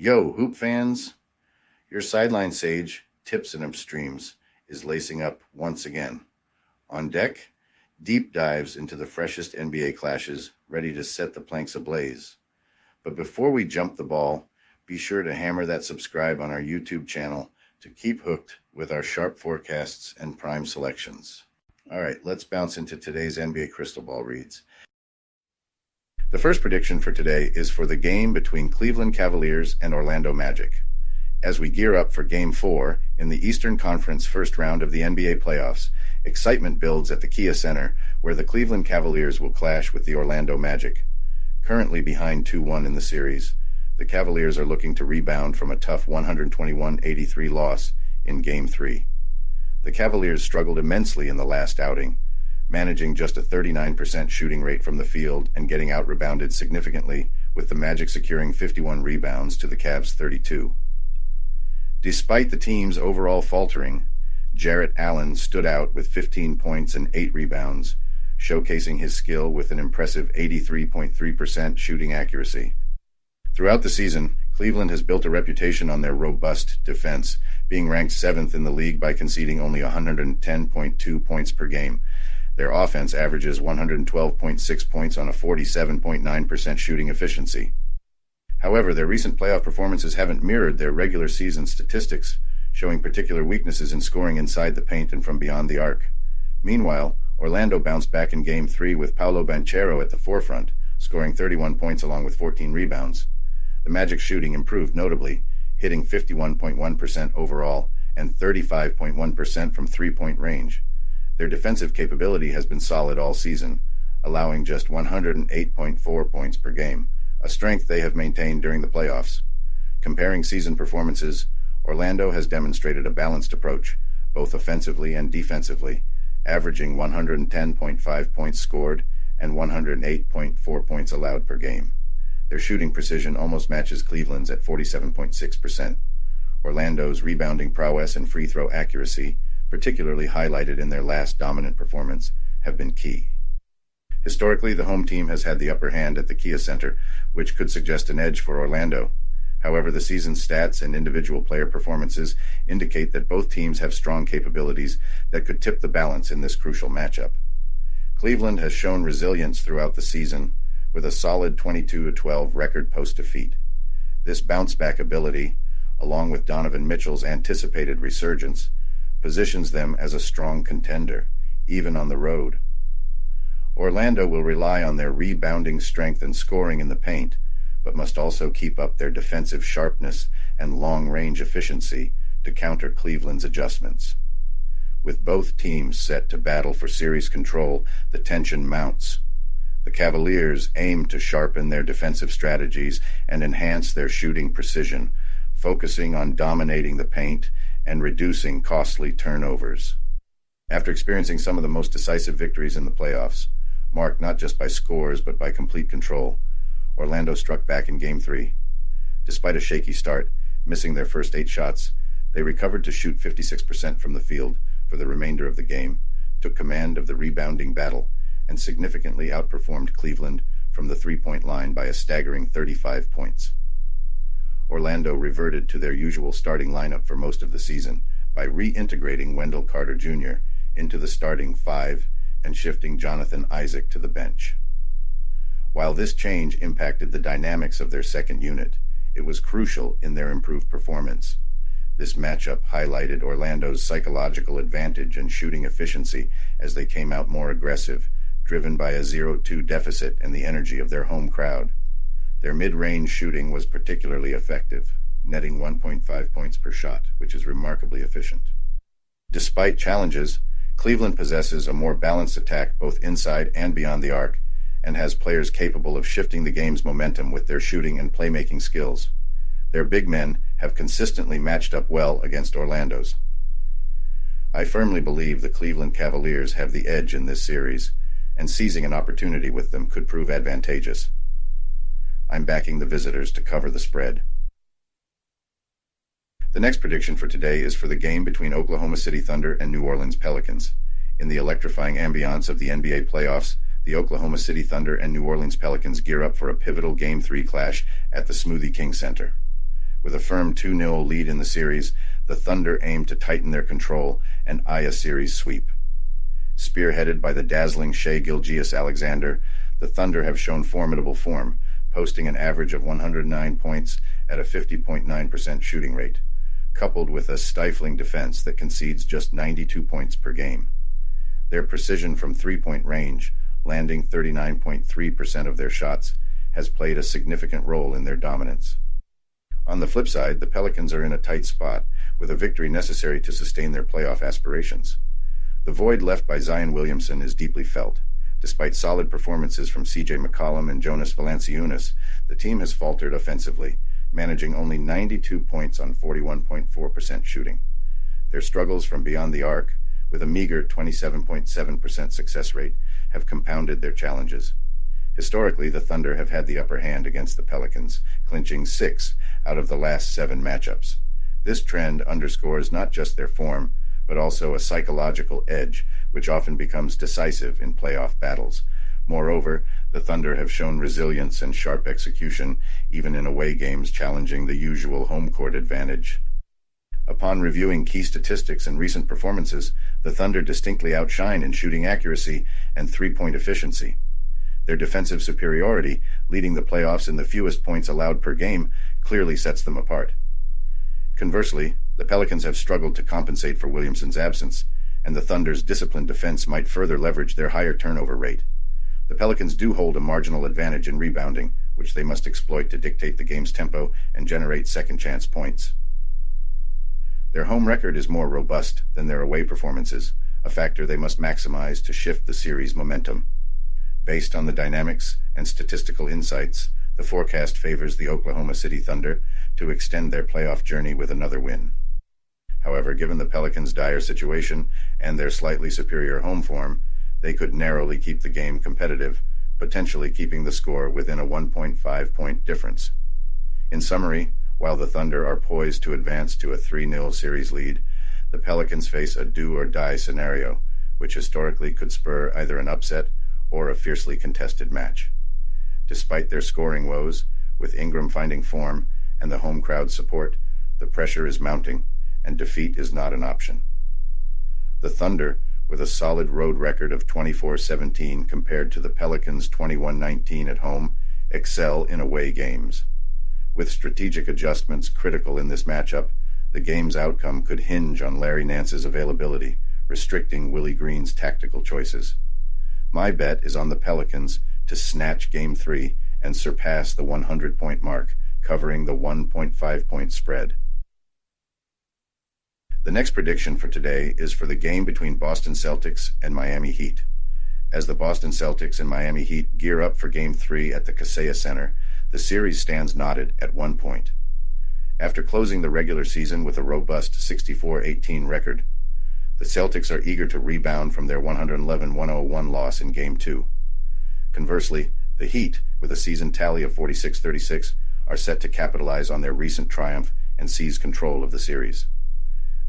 Yo, hoop fans! Your sideline sage, Tips and Upstreams, is lacing up once again. On deck, deep dives into the freshest NBA clashes, ready to set the planks ablaze. But before we jump the ball, be sure to hammer that subscribe on our YouTube channel to keep hooked with our sharp forecasts and prime selections. All right, let's bounce into today's NBA Crystal Ball reads. The first prediction for today is for the game between Cleveland Cavaliers and Orlando Magic. As we gear up for Game 4 in the Eastern Conference first round of the NBA playoffs, excitement builds at the Kia Center, where the Cleveland Cavaliers will clash with the Orlando Magic. Currently behind 2-1 in the series, the Cavaliers are looking to rebound from a tough 121-83 loss in Game 3. The Cavaliers struggled immensely in the last outing, managing just a 39% shooting rate from the field and getting out-rebounded significantly, with the Magic securing 51 rebounds to the Cavs' 32. Despite the team's overall faltering, Jarrett Allen stood out with 15 points and 8 rebounds, showcasing his skill with an impressive 83.3% shooting accuracy. Throughout the season, Cleveland has built a reputation on their robust defense, being ranked 7th in the league by conceding only 110.2 points per game. Their offense averages 112.6 points on a 47.9% shooting efficiency. However, their recent playoff performances haven't mirrored their regular season statistics, showing particular weaknesses in scoring inside the paint and from beyond the arc. Meanwhile, Orlando bounced back in Game 3 with Paolo Banchero at the forefront, scoring 31 points along with 14 rebounds. The Magic's shooting improved notably, hitting 51.1% overall and 35.1% from three-point range. Their defensive capability has been solid all season, allowing just 108.4 points per game, a strength they have maintained during the playoffs. Comparing season performances, Orlando has demonstrated a balanced approach, both offensively and defensively, averaging 110.5 points scored and 108.4 points allowed per game. Their shooting precision almost matches Cleveland's at 47.6%. Orlando's rebounding prowess and free throw accuracy, particularly highlighted in their last dominant performance, have been key. Historically, the home team has had the upper hand at the Kia Center, which could suggest an edge for Orlando. However, the season's stats and individual player performances indicate that both teams have strong capabilities that could tip the balance in this crucial matchup. Cleveland has shown resilience throughout the season, with a solid 22-12 record post-defeat. This bounce-back ability, along with Donovan Mitchell's anticipated resurgence, positions them as a strong contender, even on the road. Orlando will rely on their rebounding strength and scoring in the paint, but must also keep up their defensive sharpness and long-range efficiency to counter Cleveland's adjustments. With both teams set to battle for series control, the tension mounts. The Cavaliers aim to sharpen their defensive strategies and enhance their shooting precision, focusing on dominating the paint and reducing costly turnovers. After experiencing some of the most decisive victories in the playoffs, marked not just by scores but by complete control, Orlando struck back in Game 3. Despite a shaky start, missing their first 8 shots, they recovered to shoot 56% from the field for the remainder of the game, took command of the rebounding battle, and significantly outperformed Cleveland from the three-point line by a staggering 35 points. Orlando reverted to their usual starting lineup for most of the season by reintegrating Wendell Carter Jr. into the starting 5 and shifting Jonathan Isaac to the bench. While this change impacted the dynamics of their second unit, it was crucial in their improved performance. This matchup highlighted Orlando's psychological advantage and shooting efficiency as they came out more aggressive, driven by a 0-2 deficit and the energy of their home crowd. Their mid-range shooting was particularly effective, netting 1.5 points per shot, which is remarkably efficient. Despite challenges, Cleveland possesses a more balanced attack both inside and beyond the arc, and has players capable of shifting the game's momentum with their shooting and playmaking skills. Their big men have consistently matched up well against Orlando's. I firmly believe the Cleveland Cavaliers have the edge in this series, and seizing an opportunity with them could prove advantageous. I'm backing the visitors to cover the spread. The next prediction for today is for the game between Oklahoma City Thunder and New Orleans Pelicans. In the electrifying ambiance of the NBA playoffs, the Oklahoma City Thunder and New Orleans Pelicans gear up for a pivotal Game 3 clash at the Smoothie King Center. With a firm 2-0 lead in the series, the Thunder aim to tighten their control and eye a series sweep. Spearheaded by the dazzling Shai Gilgeous-Alexander, the Thunder have shown formidable form, posting an average of 109 points at a 50.9% shooting rate, coupled with a stifling defense that concedes just 92 points per game. Their precision from three-point range, landing 39.3% of their shots, has played a significant role in their dominance. On the flip side, the Pelicans are in a tight spot, with a victory necessary to sustain their playoff aspirations. The void left by Zion Williamson is deeply felt. Despite solid performances from C.J. McCollum and Jonas Valanciunas, the team has faltered offensively, managing only 92 points on 41.4% shooting. Their struggles from beyond the arc, with a meager 27.7% success rate, have compounded their challenges. Historically, the Thunder have had the upper hand against the Pelicans, clinching 6 out of the last 7 matchups. This trend underscores not just their form, but also a psychological edge, which often becomes decisive in playoff battles. Moreover, the Thunder have shown resilience and sharp execution, even in away games challenging the usual home court advantage. Upon reviewing key statistics and recent performances, the Thunder distinctly outshine in shooting accuracy and three-point efficiency. Their defensive superiority, leading the playoffs in the fewest points allowed per game, clearly sets them apart. Conversely, the Pelicans have struggled to compensate for Williamson's absence, and the Thunder's disciplined defense might further leverage their higher turnover rate. The Pelicans do hold a marginal advantage in rebounding, which they must exploit to dictate the game's tempo and generate second-chance points. Their home record is more robust than their away performances, a factor they must maximize to shift the series' momentum. Based on the dynamics and statistical insights, the forecast favors the Oklahoma City Thunder to extend their playoff journey with another win. However, given the Pelicans' dire situation and their slightly superior home form, they could narrowly keep the game competitive, potentially keeping the score within a 1.5-point difference. In summary, while the Thunder are poised to advance to a 3-0 series lead, the Pelicans face a do-or-die scenario, which historically could spur either an upset or a fiercely contested match. Despite their scoring woes, with Ingram finding form and the home crowd support, the pressure is mounting, and defeat is not an option. The Thunder, with a solid road record of 24-17 compared to the Pelicans' 21-19 at home, excel in away games. With strategic adjustments critical in this matchup, the game's outcome could hinge on Larry Nance's availability, restricting Willie Green's tactical choices. My bet is on the Pelicans to snatch Game 3 and surpass the 100-point mark, covering the 1.5-point spread. The next prediction for today is for the game between Boston Celtics and Miami Heat. As the Boston Celtics and Miami Heat gear up for Game 3 at the Kaseya Center, the series stands knotted at 1 point. After closing the regular season with a robust 64-18 record, the Celtics are eager to rebound from their 111-101 loss in Game 2. Conversely, the Heat, with a season tally of 46-36, are set to capitalize on their recent triumph and seize control of the series.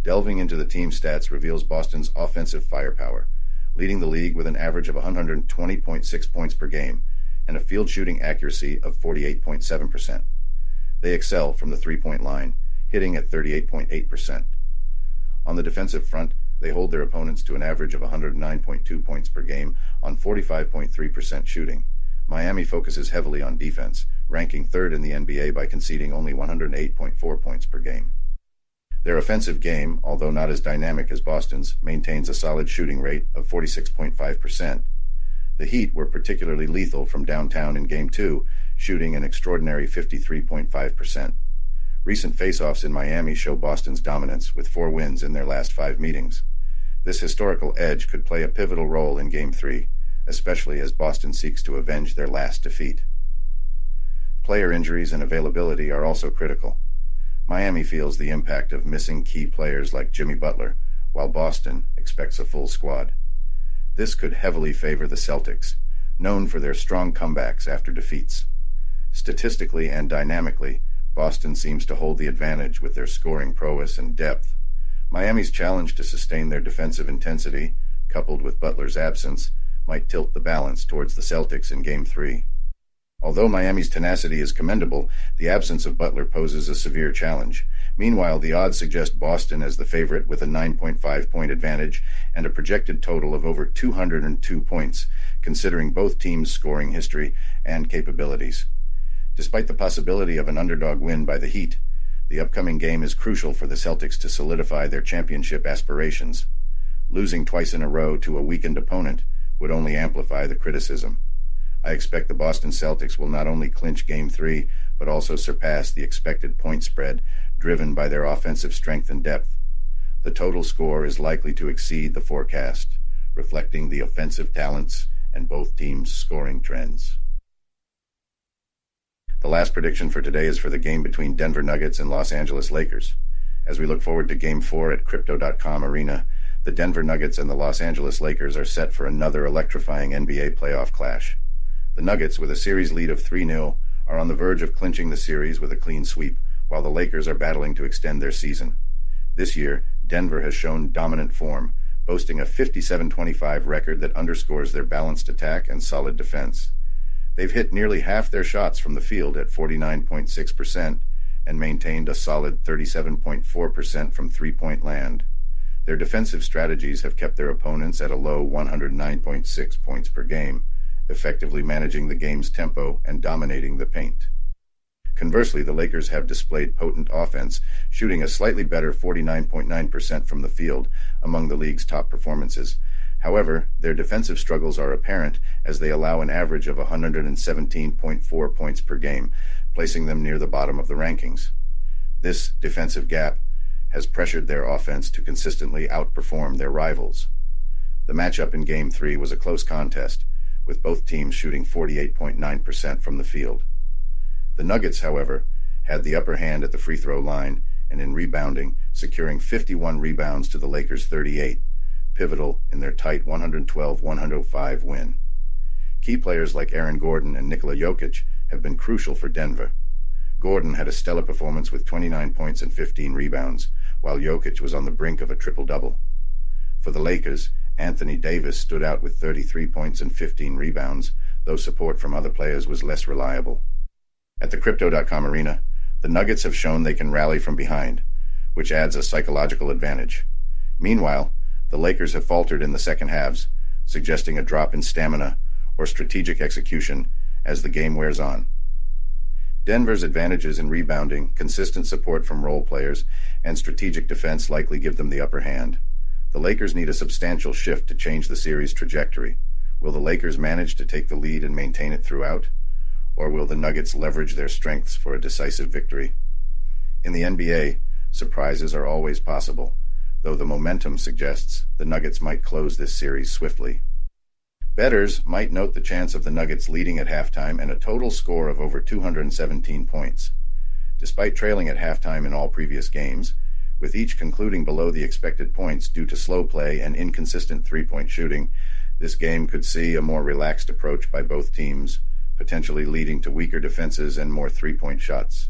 Delving into the team stats reveals Boston's offensive firepower, leading the league with an average of 120.6 points per game and a field shooting accuracy of 48.7%. They excel from the three-point line, hitting at 38.8%. On the defensive front, they hold their opponents to an average of 109.2 points per game on 45.3% shooting. Miami focuses heavily on defense, ranking third in the NBA by conceding only 108.4 points per game. Their offensive game, although not as dynamic as Boston's, maintains a solid shooting rate of 46.5%. The Heat were particularly lethal from downtown in Game 2, shooting an extraordinary 53.5%. Recent face-offs in Miami show Boston's dominance, with 4 wins in their last 5 meetings. This historical edge could play a pivotal role in Game 3, especially as Boston seeks to avenge their last defeat. Player injuries and availability are also critical. Miami feels the impact of missing key players like Jimmy Butler, while Boston expects a full squad. This could heavily favor the Celtics, known for their strong comebacks after defeats. Statistically and dynamically, Boston seems to hold the advantage with their scoring prowess and depth. Miami's challenge to sustain their defensive intensity, coupled with Butler's absence, might tilt the balance towards the Celtics in Game 3. Although Miami's tenacity is commendable, the absence of Butler poses a severe challenge. Meanwhile, the odds suggest Boston as the favorite with a 9.5-point advantage and a projected total of over 202 points, considering both teams' scoring history and capabilities. Despite the possibility of an underdog win by the Heat, the upcoming game is crucial for the Celtics to solidify their championship aspirations. Losing twice in a row to a weakened opponent would only amplify the criticism. I expect the Boston Celtics will not only clinch Game 3, but also surpass the expected point spread driven by their offensive strength and depth. The total score is likely to exceed the forecast, reflecting the offensive talents and both teams' scoring trends. The last prediction for today is for the game between Denver Nuggets and Los Angeles Lakers. As we look forward to Game 4 at Crypto.com Arena, the Denver Nuggets and the Los Angeles Lakers are set for another electrifying NBA playoff clash. The Nuggets, with a series lead of 3-0, are on the verge of clinching the series with a clean sweep, while the Lakers are battling to extend their season. This year, Denver has shown dominant form, boasting a 57-25 record that underscores their balanced attack and solid defense. They've hit nearly half their shots from the field at 49.6% and maintained a solid 37.4% from three-point land. Their defensive strategies have kept their opponents at a low 109.6 points per game, effectively managing the game's tempo and dominating the paint. Conversely, the Lakers have displayed potent offense, shooting a slightly better 49.9% from the field, among the league's top performances. However, their defensive struggles are apparent as they allow an average of 117.4 points per game, placing them near the bottom of the rankings. This defensive gap has pressured their offense to consistently outperform their rivals. The matchup in Game 3 was a close contest, with both teams shooting 48.9% from the field. The Nuggets, however, had the upper hand at the free throw line and in rebounding, securing 51 rebounds to the Lakers' 38, pivotal in their tight 112-105 win. Key players like Aaron Gordon and Nikola Jokic have been crucial for Denver. Gordon had a stellar performance with 29 points and 15 rebounds, while Jokic was on the brink of a triple-double. For the Lakers, Anthony Davis stood out with 33 points and 15 rebounds, though support from other players was less reliable. At the Crypto.com Arena, the Nuggets have shown they can rally from behind, which adds a psychological advantage. Meanwhile, the Lakers have faltered in the second halves, suggesting a drop in stamina or strategic execution as the game wears on. Denver's advantages in rebounding, consistent support from role players, and strategic defense likely give them the upper hand. The Lakers need a substantial shift to change the series' trajectory. Will the Lakers manage to take the lead and maintain it throughout? Or will the Nuggets leverage their strengths for a decisive victory? In the NBA, surprises are always possible, though the momentum suggests the Nuggets might close this series swiftly. Bettors might note the chance of the Nuggets leading at halftime and a total score of over 217 points. Despite trailing at halftime in all previous games, with each concluding below the expected points due to slow play and inconsistent three-point shooting, this game could see a more relaxed approach by both teams, potentially leading to weaker defenses and more three-point shots.